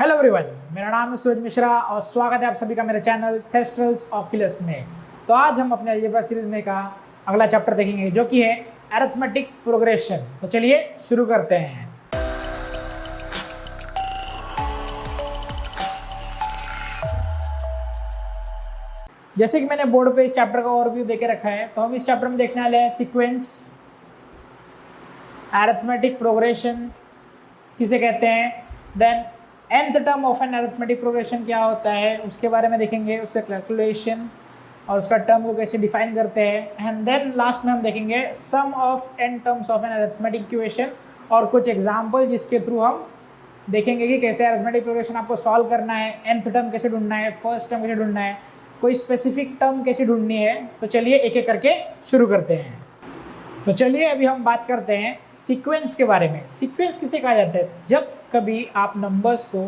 Hello everyone, मेरा नाम है सूरज मिश्रा और स्वागत है आप सभी का मेरे चैनल थेस्ट्रल्स ऑक्यूलस में। तो आज हम अपने अलजेब्रा सीरीज में का अगला चैप्टर देखेंगे जो कि है अरिथमेटिक प्रोग्रेशन। तो चलिए शुरू करते हैं। जैसे कि मैंने बोर्ड पे इस चैप्टर का ओवरव्यू देके रखा है, तो हम इस चैप्टर में देखने वाले हैं सीक्वेंस, अरिथमेटिक प्रोग्रेशन किसे कहते हैं, then nth term of an arithmetic progression क्या होता है उसके बारे में देखेंगे, उससे कैलकुलेशन और उसका टर्म को कैसे डिफाइन करते हैं, एंड देन लास्ट में हम देखेंगे sum of n terms of an arithmetic equation और कुछ एग्जांपल जिसके थ्रू हम देखेंगे कि कैसे अरिथमेटिक प्रोग्रेशन आपको सॉल्व करना है, nth टर्म कैसे ढूंढना है, फर्स्ट टर्म कैसे ढूंढना है, कोई स्पेसिफिक टर्म कैसे ढूंढनी है। तो चलिए एक एक करके शुरू करते हैं। तो चलिए अभी हम बात करते हैं सीक्वेंस के बारे में। सीक्वेंस किसे कहा जाता है? जब कभी आप नंबर्स को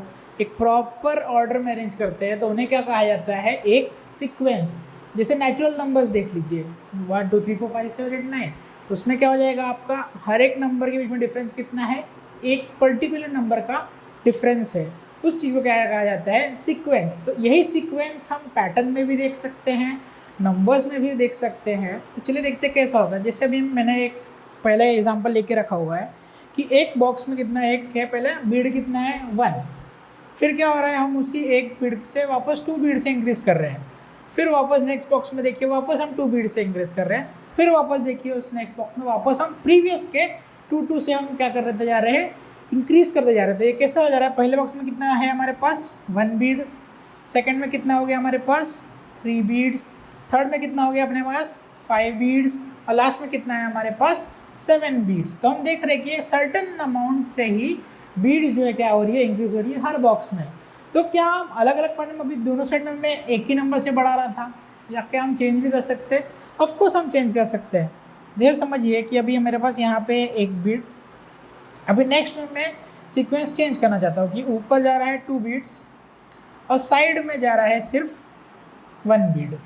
एक प्रॉपर ऑर्डर में अरेंज करते हैं तो उन्हें क्या कहा जाता है? एक सीक्वेंस। जैसे नेचुरल नंबर्स देख लीजिए 1 2 3 4 5 6 7 8 9, तो उसमें क्या हो जाएगा, आपका हर एक नंबर के बीच में डिफरेंस कितना है? एक पर्टिकुलर नंबर का डिफरेंस है, उस चीज़ को क्या कहा जाता है? सीक्वेंस। तो यही सीक्वेंस हम पैटर्न में भी देख सकते हैं, नंबर्स में भी देख सकते हैं। तो चलिए देखते हैं कैसा होगा। जैसे अभी मैंने एक पहले एग्जांपल लेके रखा हुआ है कि एक बॉक्स में कितना एक है, पहले बीड कितना है 1, फिर क्या हो रहा है, हम उसी एक बीड से वापस 2 बीड से इंक्रीज कर रहे हैं, फिर वापस नेक्स्ट बॉक्स में देखिए वापस हम 2 बीड से इंक्रीज कर रहे हैं, फिर वापस देखिए उस नेक्स्ट बॉक्स में वापस हम प्रीवियस के 2 से हम क्या करते जा रहे हैं? इंक्रीज करते जा रहे थे। ये कैसा हो जा रहा है? पहले बॉक्स में कितना है हमारे पास? 1 बीड, सेकेंड में कितना हो गया हमारे पास? 3 बीड्स, थर्ड में कितना हो गया अपने पास? 5 बीड्स, और लास्ट में कितना है हमारे पास? 7 बीड्स। तो हम देख रहे हैं कि एक सर्टन अमाउंट से ही बीड्स जो है क्या हो रही है? इंक्रीज हो रही है हर बॉक्स में। तो क्या हम अलग अलग पैटर्न में अभी दोनों साइड में मैं एक ही नंबर से बढ़ा रहा था, या क्या हम चेंज भी कर सकते हैं? ऑफकोर्स हम चेंज कर सकते हैं। जैसे समझिए कि अभी मेरे पास यहाँ पे एक बीड, अभी नेक्स्ट में मैं सीक्वेंस चेंज करना चाहता हूँ कि ऊपर जा रहा है 2 बीड्स और साइड में जा रहा है सिर्फ 1 बीड,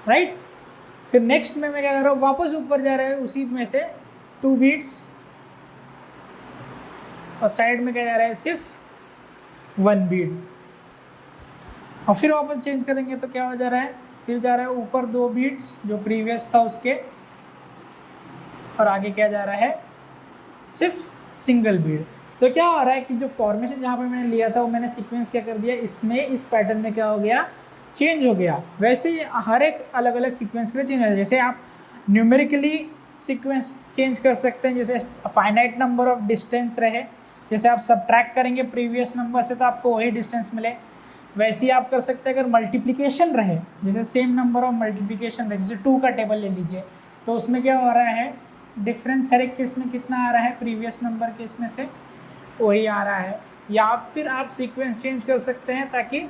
राइट। फिर नेक्स्ट में मैं क्या कर रहा हूँ, वापस ऊपर जा रहा है उसी में से 2 बीट्स और साइड में क्या जा रहा है? सिर्फ 1 बीट, और फिर वापस चेंज करेंगे तो क्या हो जा रहा है? फिर जा रहा है ऊपर 2 बीट्स जो प्रीवियस था उसके, और आगे क्या जा रहा है? सिर्फ सिंगल बीट। तो क्या हो रहा है कि जो फॉर्मेशन जहाँ पे मैंने लिया था वो मैंने सीक्वेंस क्या कर दिया, इसमें इस पैटर्न में क्या हो गया? चेंज हो गया। वैसे ही हर एक अलग अलग सीक्वेंस के लिए चेंज हो जाए। जैसे आप न्यूमेरिकली सीक्वेंस चेंज कर सकते हैं, जैसे फाइनाइट नंबर ऑफ डिस्टेंस रहे, जैसे आप सबट्रैक्ट करेंगे प्रीवियस नंबर से तो आपको वही डिस्टेंस मिले, वैसे ही आप कर सकते हैं। अगर मल्टीप्लिकेशन रहे, जैसे सेम नंबर ऑफ मल्टीप्लिकेशन रहे, जैसे 2 का टेबल ले लीजिए, तो उसमें क्या हो रहा है? डिफरेंस हर एक केस में कितना आ रहा है? प्रीवियस नंबर केस में से वही आ रहा है। या फिर आप सीक्वेंस चेंज कर सकते हैं ताकि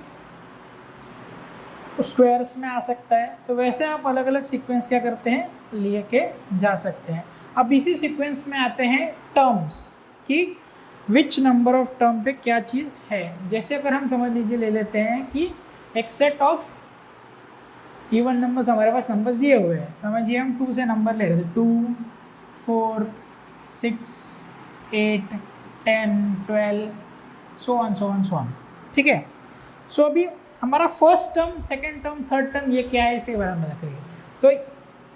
स्क्वायर्स में आ सकता है। तो वैसे आप अलग अलग सीक्वेंस क्या करते हैं? लिए के जा सकते हैं। अब इसी सीक्वेंस में आते हैं टर्म्स कि विच नंबर ऑफ टर्म पे क्या चीज़ है। जैसे अगर हम समझ लीजिए ले लेते हैं कि एक सेट ऑफ इवन नंबर्स, हमारे पास नंबर्स दिए हुए हैं, समझिए हम 2 से नंबर ले रहे थे, 2 4 6 8 10 12 सो ऑन, ठीक है। सो अभी हमारा first term, second term, third term ये क्या है इसके बारे में बताइए। तो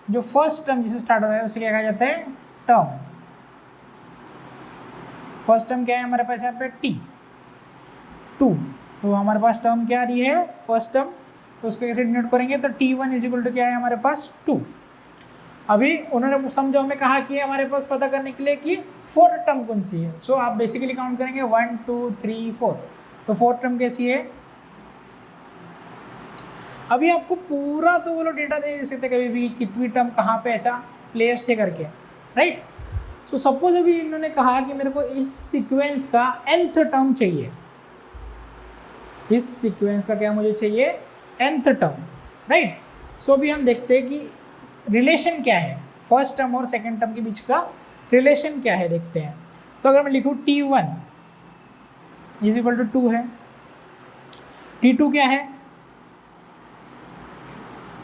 जो फर्स्ट टर्म जिसे स्टार्ट हो रहा है उसे क्या कहा जाता है? टर्म। फर्स्ट टर्म क्या है हमारे पास यहाँ पे? T2। तो हमारे पास टर्म क्या आ रही है? First term. तो उसको कैसे डिनोट करेंगे? तो T1 इज इक्वल टू क्या है हमारे पास? 2। अभी उन्होंने समझो हमें कहा कि हमारे पास पता करने के लिए कि फोर्थ टर्म कौन सी है। सो आप बेसिकली काउंट करेंगे 1 2 3 4। तो फोर्थ टर्म कैसी है? अभी आपको पूरा तो वो लोग डेटा दे सकते कभी भी कितनी टर्म कहाँ पे ऐसा प्लेस्ड है करके, राइट। सो सपोज अभी इन्होंने कहा कि मेरे को इस सीक्वेंस का nth टर्म चाहिए, इस सीक्वेंस का क्या मुझे चाहिए? nth term, right. सो अभी हम देखते हैं कि रिलेशन क्या है फर्स्ट टर्म और सेकेंड टर्म के बीच का, रिलेशन क्या है देखते हैं। तो अगर मैं लिखूँ T1 इज इक्वल टू 2 है, T2 क्या है?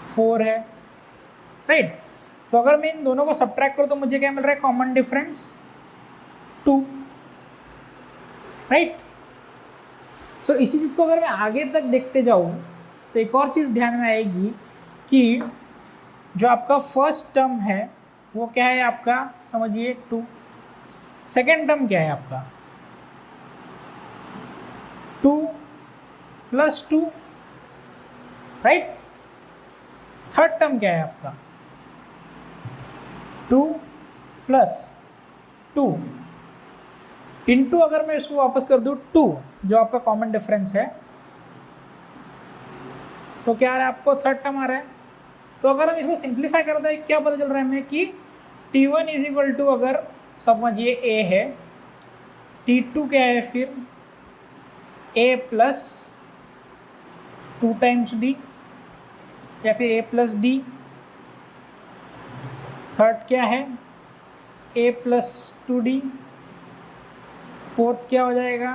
4 है, राइट। तो अगर मैं इन दोनों को सब्ट्रैक्ट करूँ तो मुझे क्या मिल रहा है? Common difference 2, right. सो इसी चीज़ को अगर मैं आगे तक देखते जाऊँ तो एक और चीज़ ध्यान में आएगी कि जो आपका फर्स्ट टर्म है वो क्या है आपका, समझिए 2। सेकेंड टर्म क्या है आपका 2 + 2, राइट। थर्ड टर्म क्या है आपका 2 + 2 इंटू, अगर मैं इसको वापस कर दूँ 2, जो आपका कॉमन डिफरेंस है, तो क्या आ रहा है आपको थर्ड टर्म आ रहा है। तो अगर हम इसको सिंप्लीफाई करते हैं क्या पता चल रहा है हमें कि T1 = अगर समझिए A है, T2 क्या है फिर A + 2 × D या फिर A + D। थर्ड क्या है A + 2D। फोर्थ क्या हो जाएगा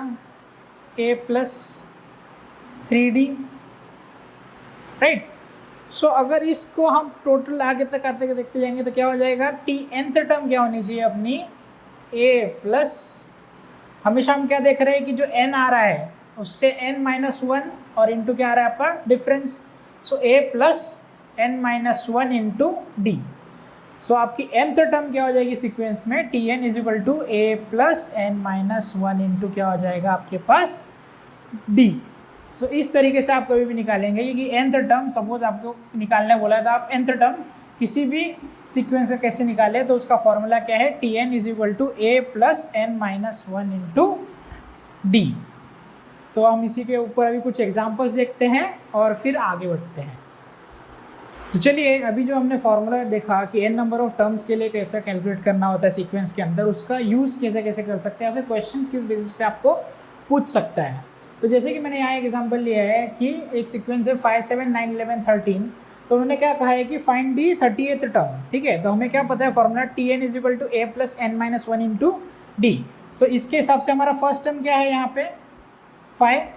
A + 3D, राइट। सो अगर इसको हम टोटल आगे तक आते देखते जाएंगे तो क्या हो जाएगा, nth टर्म क्या होनी चाहिए अपनी A+, हमेशा हम क्या देख रहे हैं कि जो n आ रहा है उससे n-1 और इंटू क्या आ रहा है आपका difference, so A + n-1 into D। सो आपकी nth टर्म क्या हो जाएगी सीक्वेंस में, Tn = A + n-1 इंटू क्या हो जाएगा आपके पास D। सो इस तरीके से आप कभी भी निकालेंगे कि nth टर्म, सपोज आपको निकालने बोला था, आप nth टर्म किसी भी सीक्वेंस का कैसे निकाले, तो उसका फॉर्मूला क्या है Tn = A + n-1 into D। तो हम इसी के ऊपर अभी कुछ एग्जांपल्स देखते हैं और फिर आगे बढ़ते हैं। तो चलिए, अभी जो हमने फॉर्मूला देखा कि n नंबर ऑफ टर्म्स के लिए कैसे कैलकुलेट करना होता है सीक्वेंस के अंदर, उसका यूज़ कैसे कैसे कर सकते हैं, फिर क्वेश्चन किस बेसिस पे आपको पूछ सकता है। तो जैसे कि मैंने यहाँ एक एग्जांपल लिया है कि एक सीक्वेंस है 5, 7, 9, 11, 13। तो उन्होंने क्या कहा है कि फाइंड दी 38th टर्म, ठीक है। तो हमें क्या पता है formula Tn = A + n-1 into D। सो इसके हिसाब से हमारा फर्स्ट टर्म क्या है यहाँ पे 5,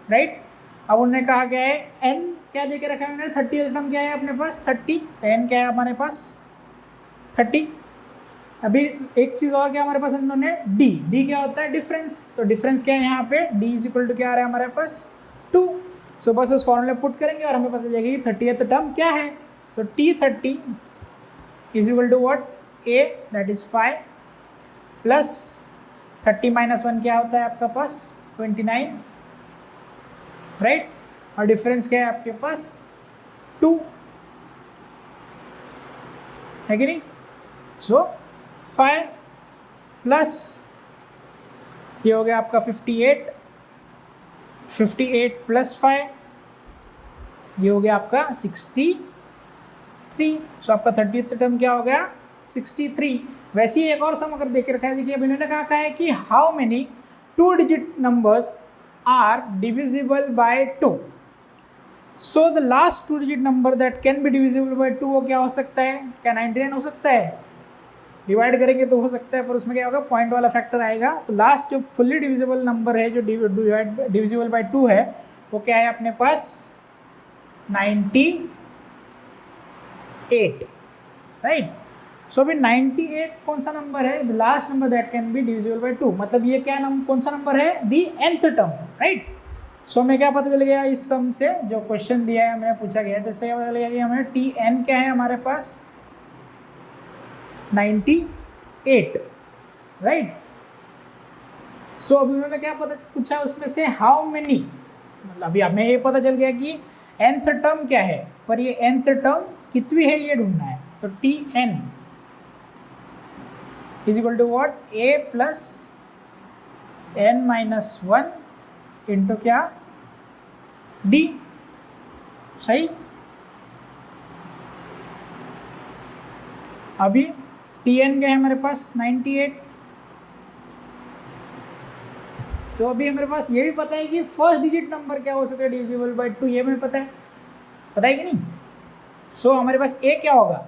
राइट। अब उन्होंने कहा क्या है n क्या दे के रखा है उन्होंने, 30th टर्म क्या है अपने पास 30, तो n क्या है हमारे पास 30। अभी एक चीज़ और क्या हमारे पास इन्होंने d क्या होता है डिफरेंस, तो डिफरेंस क्या है यहाँ पे d = क्या आ रहा है हमारे पास 2। सो बस उस फॉर्मूले पुट करेंगे और हमें पता चलेगा कि 30th टर्म क्या है, तो T30 = what A, that is 5 + 30 - 1 क्या होता है आपका पास 29, राइट। और डिफरेंस क्या है आपके पास 2 है कि नहीं। सो 5 प्लस ये हो गया आपका 58 + 5 ये हो गया आपका 63। सो आपका 30th टर्म क्या हो गया 63। वैसे ही एक और सम अगर देख के रखा है, देखिए अब इन्होंने कहा है कि how many 2 digit numbers are divisible by 2। So the last 2 digit number that can be divisible by 2 वो क्या हो सकता है, क्या 99 हो सकता है, डिवाइड करेंगे तो हो सकता है, पर उसमें क्या होगा पॉइंट वाला फैक्टर आएगा। तो लास्ट जो फुल्ली डिविजिबल नंबर है, जो डिविजिबल बाय 2 है, वो क्या है अपने पास 98, राइट। सो अभी 98 कौन सा नंबर है, the last number that can be divisible by 2, मतलब ये क्या कौन सा नंबर है, दी nth टर्म, राइट। सो हमें क्या पता चल गया इस सम से, जो क्वेश्चन दिया है हमें पूछा गया है, तो क्या पता चल गया कि हमें Tn क्या है हमारे पास 98, राइट। सो अभी उन्होंने क्या पता पूछा उसमें से हाउ मेनी, मतलब अभी हमें ये पता चल गया कि nth टर्म क्या है, पर ये nth टर्म कितनी है ये ढूंढना है। तो Tn = what A + n-1 into क्या D, सही। अभी Tn क्या है हमारे पास 98। तो अभी हमारे पास ये भी पता है कि फर्स्ट डिजिट नंबर क्या हो सकता है डिविजिबल बाय 2, ये हमें पता है कि नहीं। सो हमारे पास A क्या होगा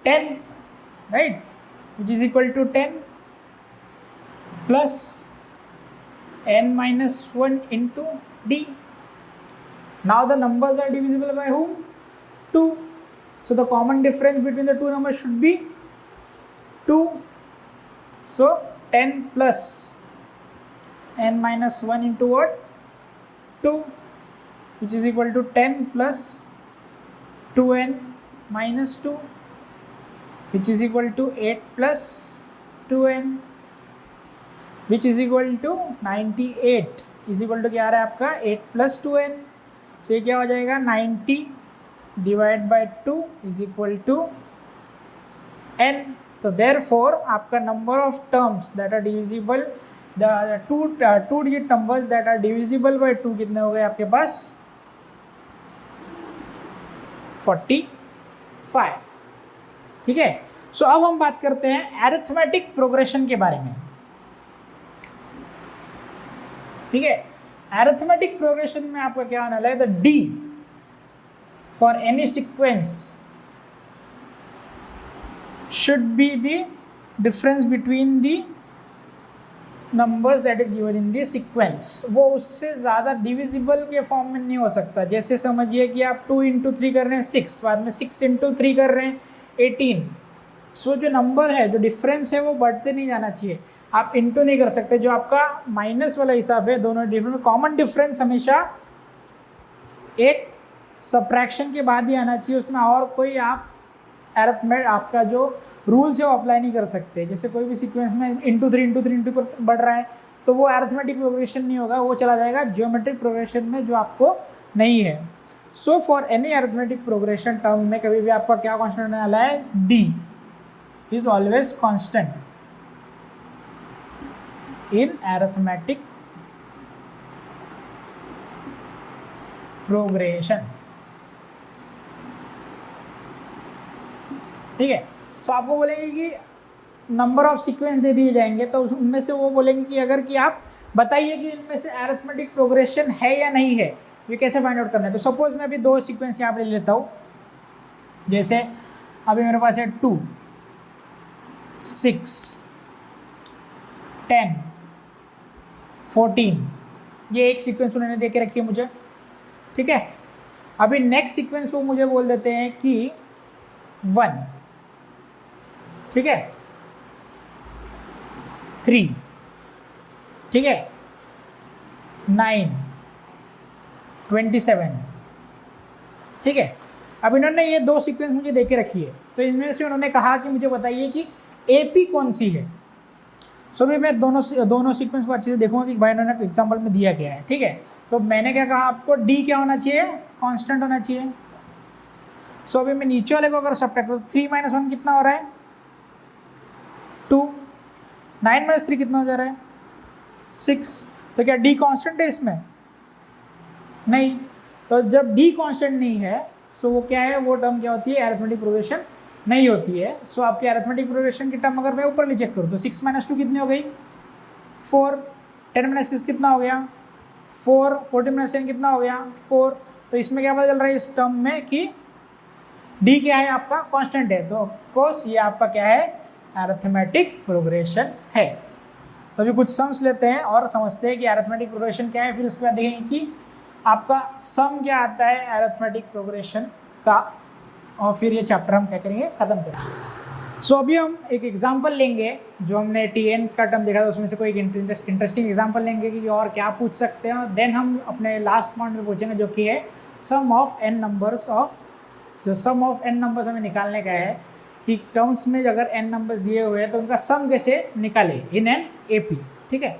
10, right, which is equal to 10 + n-1 into D। Now the numbers are divisible by whom 2, so the common difference between the two numbers should be 2। so 10 + n-1 into what 2 which is equal to 10 plus 2n minus 2 which is equal to 8 plus 2n which is equal to 98 is equal to क्या आ रहा है आपका 8 plus 2n। सो ये क्या हो जाएगा 90 divide by 2 is equal to n। तो therefore आपका number of terms that are divisible the two digit numbers that are divisible by 2 कितने हो गए आपके पास 45। ठीक है। सो अब हम बात करते हैं अरिथमेटिक प्रोग्रेशन के बारे में। ठीक है। अरिथमेटिक प्रोग्रेशन में आपका क्या होने वाला है the d for any sequence should be the difference between the numbers that is given in the sequence. वो उससे ज़्यादा डिविजिबल के फॉर्म में नहीं हो सकता। जैसे समझिए कि आप 2 इंटू 3 कर रहे हैं 6, बाद में 6 इंटू 3 कर रहे हैं 18। सो जो नंबर है जो डिफरेंस है वो बढ़ते नहीं जाना चाहिए, आप इंटू नहीं कर सकते। जो आपका माइनस वाला हिसाब है दोनों डिफरेंस कॉमन डिफरेंस हमेशा एक सब्ट्रैक्शन के बाद ही आना चाहिए, उसमें और कोई आप अरिथमेटिक आपका जो रूल्स है वो अप्लाई नहीं कर सकते। जैसे कोई भी सीक्वेंस में इंटू 3 इंटू 3 इंटू बढ़ रहा है तो वो अरिथमेटिक प्रोग्रेशन नहीं होगा, वो चला जाएगा ज्योमेट्रिक प्रोग्रेशन में जो आपको नहीं है। So for any arithmetic progression term में कभी भी आपका क्या कांस्टेंट होने वाला है d is always constant in arithmetic progression. ठीक है। तो आपको बोलेंगे कि नंबर ऑफ सीक्वेंस दे दिए जाएंगे तो उनमें से वो बोलेंगे कि अगर कि आप बताइए कि इनमें से अरिथमेटिक प्रोग्रेशन है या नहीं है, ये कैसे फाइंड आउट करना है। तो सपोज मैं अभी 2 सीक्वेंस यहाँ पे ले लेता हूँ। जैसे अभी मेरे पास है 2 6 10 14, ये एक सीक्वेंस उन्होंने दे के रखी है मुझे। ठीक है। अभी नेक्स्ट सीक्वेंस वो मुझे बोल देते हैं कि 1, ठीक है 3, ठीक है 9 27। ठीक है। अब इन्होंने ये 2 सीक्वेंस मुझे दे के रखी है, तो इनमें से उन्होंने कहा कि मुझे बताइए कि AP कौन सी है। सो भी मैं दोनों सीक्वेंस को अच्छे से देखूंगा कि भाई इन्होंने एग्जाम्पल में दिया क्या है। ठीक है। तो मैंने क्या कहा आपको D क्या होना चाहिए कांस्टेंट होना चाहिए। सो अभी मैं नीचे वाले को अगर सब्ट्रैक्ट करूँ 3 - 1 कितना हो रहा है 2, 9 - 3 कितना हो जा रहा है 6। तो क्या D कांस्टेंट है इसमें नहीं। तो जब D कांस्टेंट नहीं है सो वो क्या है, वो टर्म क्या होती है अरिथमेटिक प्रोग्रेशन नहीं होती है। सो आपकी अरिथमेटिक प्रोग्रेशन की टर्म अगर मैं ऊपर नहीं चेक करूँ तो 6 - 2 कितनी हो गई 4, 10 - 6 कितना हो गया 4, 14 - 10 कितना हो गया 4। तो इसमें क्या पता चल रहा है इस टर्म में कि D क्या है आपका कांस्टेंट है। तो ऑफकोर्स ये आपका क्या है अरिथमेटिक प्रोग्रेशन है। तो अभी कुछ सम्स लेते हैं और समझते हैं कि अरिथमेटिक प्रोग्रेशन क्या है, फिर उसके बाद देखेंगे कि आपका सम क्या आता है अरिथमेटिक प्रोग्रेशन का, और फिर ये चैप्टर हम क्या करेंगे ख़त्म करेंगे। सो अभी हम एक एग्जांपल लेंगे, जो हमने TN का टर्म देखा था उसमें से कोई एक इंटरेस्टिंग एग्जांपल लेंगे कि और क्या पूछ सकते हैं। देन हम अपने लास्ट पॉइंट में पूछेंगे जो कि है सम ऑफ n नंबर्स ऑफ, जो सम ऑफ n नंबर्स हमें निकालने का है कि टर्म्स में अगर n नंबर्स दिए हुए हैं तो उनका सम कैसे निकाले इन एन AP। ठीक है।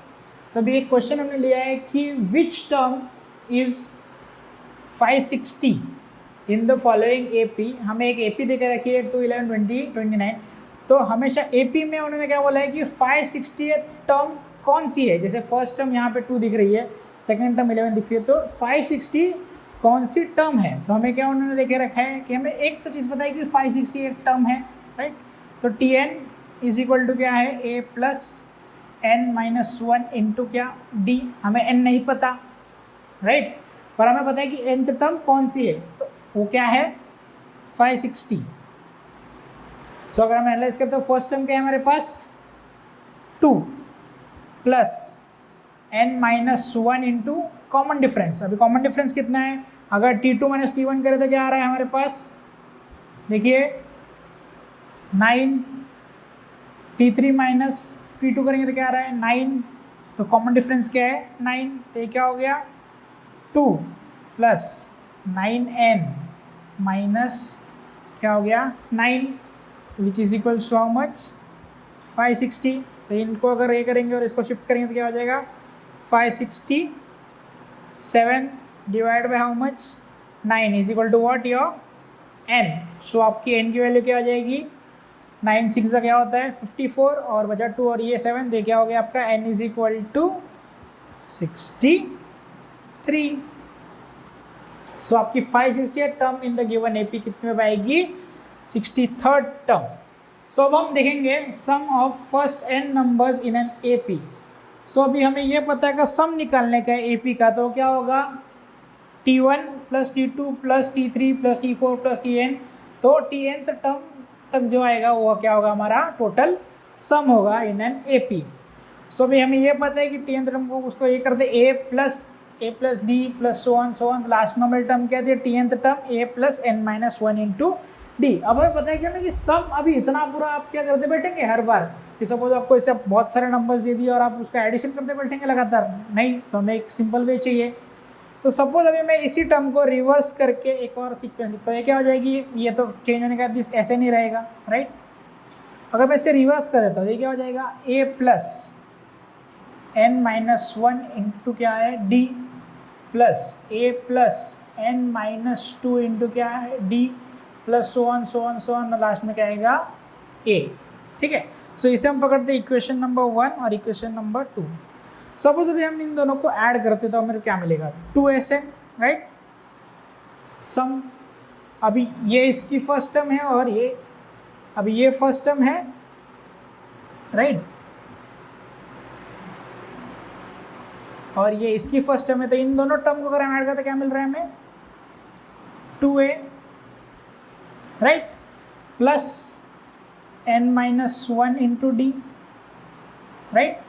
तो अभी एक क्वेश्चन हमने लिया है कि which term is 560 in the following AP। हमें एक AP देकर रखी है 2, 11, 20, 29। तो हमेशा AP में उन्होंने क्या बोला है कि 560th टर्म कौन सी है। जैसे फर्स्ट टर्म यहाँ पे 2 दिख रही है, सेकेंड टर्म 11 दिख रही है, तो 560 कौन सी टर्म है। तो हमें क्या उन्होंने देखे रखा है कि हमें एक तो चीज़ पता है कि 560 एक टर्म है, राइट। तो TN इज इक्वल टू क्या है A प्लस n - 1 इंटू क्या D। हमें n नहीं पता, राइट, पर हमें पता है कि nth टर्म कौन सी है, तो वो क्या है 560। सो अगर हम एनालाइज करते हैं तो फर्स्ट टर्म क्या है हमारे पास 2 plus n - 1 into common difference. अभी कॉमन डिफरेंस कितना है, अगर T2 - T1 करें तो क्या आ रहा है हमारे पास, देखिए 9, T3 - T2 करेंगे तो क्या आ रहा है 9। तो कॉमन डिफरेंस क्या है 9, तो ये क्या हो गया 2 प्लस 9n माइनस क्या हो गया 9 which is equal to how much 560। तो इनको अगर ये करेंगे और इसको शिफ्ट करेंगे तो क्या हो जाएगा 567 divide by how much 9 is equal to what your n। So आपकी n की वैल्यू क्या हो जाएगी 9 6 का क्या होता है 54 और बचा 2 और ये 7 तो क्या हो गया आपका n is equal to 63। So आपकी 568 term in the given AP कितने में आएगी 63rd टर्म। सो अब हम देखेंगे sum of first n numbers in an AP. So अभी हमें ये पता है कि सम निकालने का है एपी का, तो क्या होगा t1 plus t2 plus t3 plus t4 plus tn। तो tnth टर्म तक जो आएगा वो क्या होगा हमारा टोटल सम होगा इन एन एपी। सो अभी हमें ये पता है कि tnth टर्म को उसको ये करते a plus d plus so on last में हमारी टर्म क्या थी tnth term a plus n minus 1 into D. अब हमें पता है क्या ना कि सम अभी इतना पूरा आप क्या करते बैठेंगे हर बार कि सपोज आपको इससे बहुत सारे नंबर्स दे दिए और आप उसका एडिशन करते बैठेंगे लगातार, नहीं। तो हमें एक सिंपल वे चाहिए। तो सपोज अभी मैं इसी टर्म को रिवर्स करके एक और सीक्वेंस लिखता हूँ, ये क्या हो जाएगी, ये तो चेंज होने के बाद भी ऐसे नहीं रहेगा, राइट। अगर मैं इसे रिवर्स कर देता हूँ ये क्या हो जाएगा a plus n minus 1 into क्या है d plus a plus n minus 2 into क्या है d plus so on last में क्या आएगा a। ठीक है, सो इसे हम पकड़ते हैं इक्वेशन नंबर 1 और इक्वेशन नंबर 2। सपोज अभी हम इन दोनों को ऐड करते तो हमें क्या मिलेगा 2sn, राइट। सम अभी ये इसकी फर्स्ट टर्म है और ये अभी ये फर्स्ट टर्म है, राइट, और ये इसकी फर्स्ट टर्म है। तो इन दोनों टर्म को अगर हम ऐड करते क्या मिल रहा है हमें 2a, right, plus n minus 1 into D, right,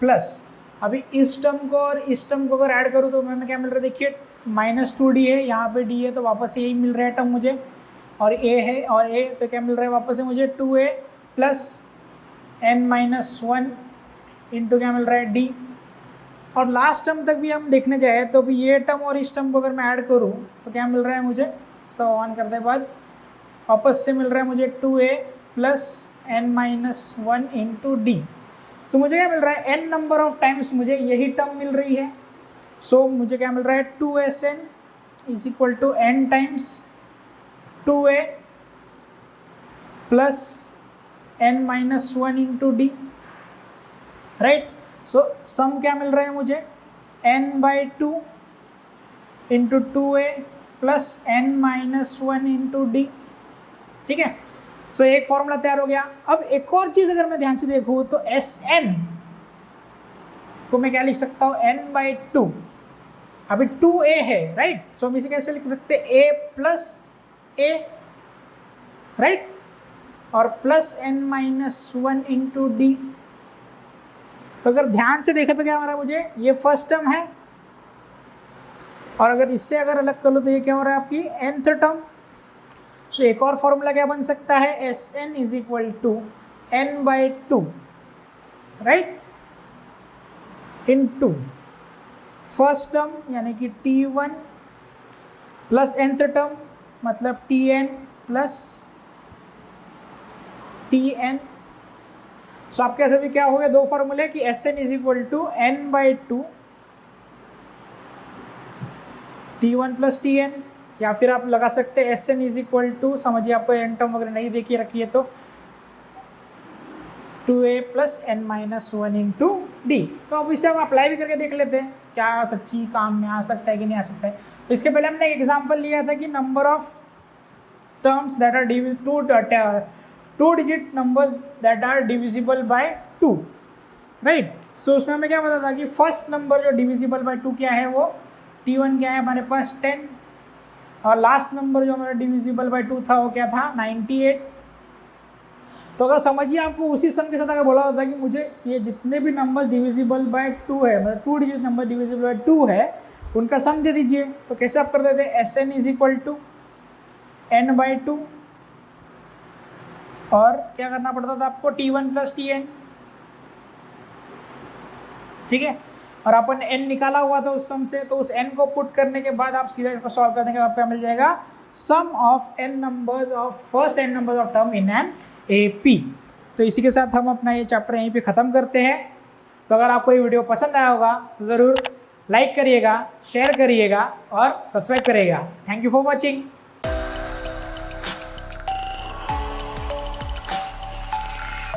plus अभी इस टर्म को और इस टर्म को अगर ऐड करूँ तो हमें क्या मिल रहा है देखिए -2d है, यहाँ पे d है तो वापस से यही मिल रहा है टर्म मुझे, और a है और a तो क्या मिल रहा है वापस से मुझे 2a plus n minus 1 into क्या मिल रहा है d। और लास्ट टर्म तक भी हम देखने जाए तो भी ये टर्म और इस टर्म को अगर मैं ऐड करूँ तो क्या मिल रहा है मुझे सो ऑन करते बाद वापस से मिल रहा है मुझे 2a plus n minus 1 into D. So मुझे क्या मिल रहा है n नंबर ऑफ टाइम्स मुझे यही टर्म मिल रही है। सो मुझे क्या मिल रहा है 2sn is equal to n times 2a plus n minus 1 into D, right. So sum क्या मिल रहा है मुझे n/2 into 2a plus n minus 1 into D. ठीक है, सो एक फॉर्मूला तैयार हो गया। अब एक और चीज अगर मैं ध्यान से देखूँ तो Sn को मैं क्या लिख सकता हूँ n/2। अभी 2a है, राइट, सो हम इसे कैसे लिख सकते हैं a प्लस a, राइट, और plus n minus 1 into D. तो अगर ध्यान से देखें तो क्या हो रहा है मुझे ये फर्स्ट टर्म है और अगर इससे अगर अलग कर लो तो ये क्या हो रहा है आपकी nth टर्म। सो एक और फॉर्मूला क्या बन सकता है Sn is equal to n/2, right, into first term यानी कि t1 प्लस nth टर्म मतलब tn प्लस tn। सो आपके ऐसे भी क्या हो गया दो फॉर्मूले कि Sn is equal to n/2 t1 plus tn, या फिर आप लगा सकते हैं Sn इज इक्वल टू, समझिए आपको एन टर्म वगैरह नहीं देखी रखी है तो 2a plus n minus 1 into D. तो अब इसे हम अप्लाई भी करके देख लेते हैं क्या सच्ची काम में आ सकता है कि नहीं आ सकता है। तो इसके पहले हमने एक एग्जांपल लिया था कि number of terms that are two digit numbers that are divisible by 2, right. So उसमें हमें क्या पता था कि फर्स्ट नंबर जो डिविजिबल बाय 2 क्या है वो t1 क्या है हमारे पास 10, और लास्ट नंबर जो हमारा डिविजिबल बाय 2 था वो क्या था 98। तो अगर समझिए आपको उसी सम के साथ अगर बोला होता कि मुझे ये जितने भी नंबर डिविजिबल बाय 2 है मतलब 2 डिजिट नंबर डिविजिबल बाय 2 है उनका सम दे दीजिए, तो कैसे आप कर देते हैं Sn is equal to n/2 और क्या करना पड़ता था आपको t1 प्लस tn। ठीक है, और अपन n निकाला हुआ था उस सम से, तो उस n को पुट करने के बाद आप सीधा इसको सॉल्व कर देंगे, आपको मिल जाएगा sum of n numbers of first n numbers of term in an AP। तो इसी के साथ हम अपना ये चैप्टर यहीं पे ख़त्म करते हैं। तो अगर आपको ये वीडियो पसंद आया होगा तो ज़रूर लाइक करिएगा, शेयर करिएगा और सब्सक्राइब करिएगा। Thank you for watching.